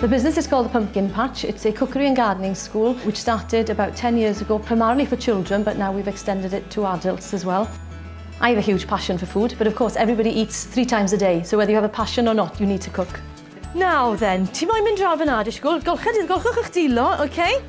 The business is called the Pumpkin Patch. It's a cookery and gardening school which started about 10 years ago, primarily for children, but now we've extended it to adults as well. I have a huge passion for food, but of course everybody eats 3 times a day, so whether you have a passion or not, you need to cook. Now then, ti moyn mynd draw fyna, disgwyl, golchwch eich dilo, okay?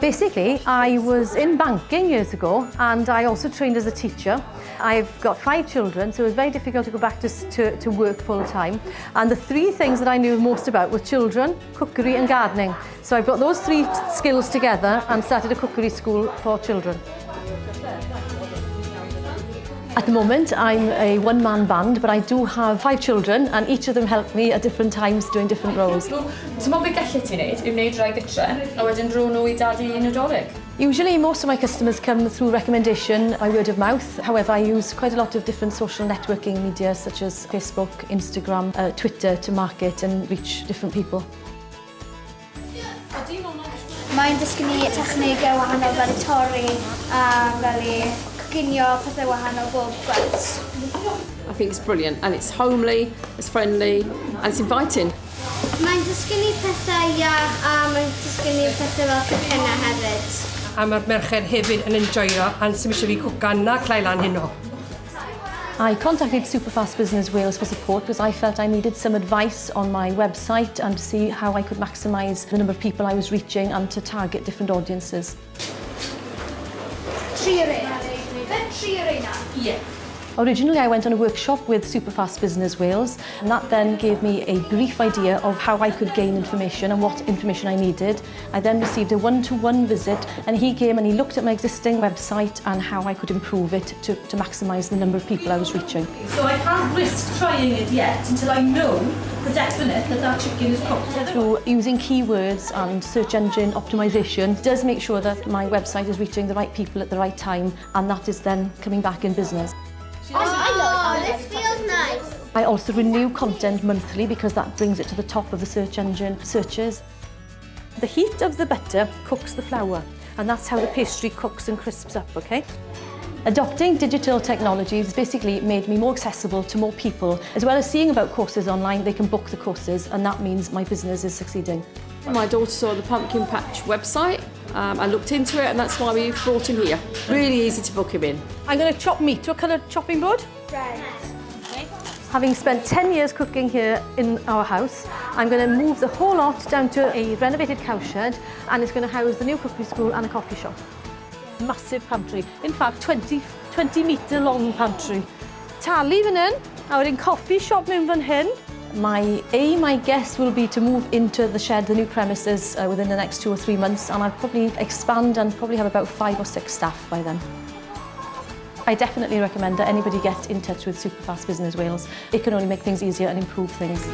Basically, I was in banking years ago and I also trained as a teacher. I've got 5 children, so it was very difficult to go back to work full time. And the 3 things that I knew most about were children, cookery and gardening. So I brought those 3 skills together and started a cookery school for children. At the moment, I'm a one-man band, but I do have 5 children and each of them help me at different times doing different roles. Ti'n meddwl beth gallu ti'n neud yw wneud rai gytre a wedyn dro nhw I dadu un Nadolig? Usually, most of my customers come through recommendation by word of mouth. However, I use quite a lot of different social networking media such as Facebook, Instagram, Twitter to market and reach different people. Mae'n dysgu ni technegau wahanol fel I torri a fel I coginio pethau wahanol bob gwaith. I think it's brilliant and it's homely, it's friendly and it's inviting. Mae'n dysgu ni pethau iach a mae'n dysgu ni pethau fel cacena hefyd. A mae'r merched hefyd yn enjoyo and sy'n eisiau fi cwcan na clailan hynno. I contacted Superfast Business Wales for support because I felt I needed some advice on my website and to see how I could maximise the number of people I was reaching and to target different audiences. Yeah. Originally, I went on a workshop with Superfast Business Wales, and that then gave me a brief idea of how I could gain information and what information I needed. I then received a one-to-one visit, and he came and he looked at my existing website and how I could improve it to maximise the number of people I was reaching. So I can't risk trying it yet until I know for definite that chicken is cooked. Through using keywords and search engine optimisation, it does make sure that my website is reaching the right people at the right time, and that is then coming back in business. Oh, this feels nice. I also renew content monthly because that brings it to the top of the search engine searches. The heat of the butter cooks the flour, and that's how the pastry cooks and crisps up, okay? Adopting digital technologies basically made me more accessible to more people. As well as seeing about courses online, they can book the courses, and that means my business is succeeding. My daughter saw the Pumpkin Patch website, I looked into it and that's why we brought him here. Really easy to book him in. I'm going to chop meat to a coloured chopping board. Right. Having spent 10 years cooking here in our house, I'm going to move the whole lot down to a renovated cowshed, and it's going to house the new cookery school and a coffee shop. Massive pantry. In fact, 20 metre long pantry. Tali fan hyn, a wedyn coffee shop mewn fan hyn. My aim, I guess, will be to move into the shed, the new premises, within the next 2 or 3 months, and I'll probably expand and probably have about 5 or 6 staff by then. I definitely recommend that anybody get in touch with Superfast Business Wales. It can only make things easier and improve things.